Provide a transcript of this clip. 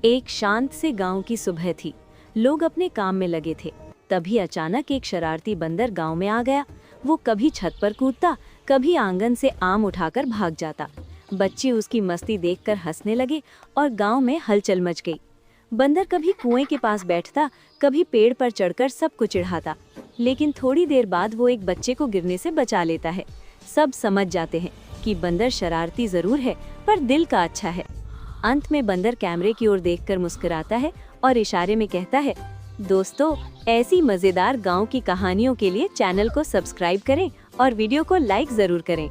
एक शांत से गांव की सुबह थी। लोग अपने काम में लगे थे। तभी अचानक एक शरारती बंदर गांव में आ गया। वो कभी छत पर कूदता, कभी आंगन से आम उठाकर भाग जाता। बच्चे उसकी मस्ती देखकर हंसने लगे और गांव में हलचल मच गई। बंदर कभी कुएं के पास बैठता, कभी पेड़ पर चढ़कर सबको चिढ़ाता, लेकिन थोड़ी देर बाद वो एक बच्चे को गिरने से बचा लेता है। सब समझ जाते हैं कि बंदर शरारती जरूर है, पर दिल का अच्छा है। अंत में बंदर कैमरे की ओर देखकर मुस्कुराता है और इशारे में कहता है, दोस्तों, ऐसी मजेदार गांव की कहानियों के लिए चैनल को सब्सक्राइब करें और वीडियो को लाइक जरूर करें।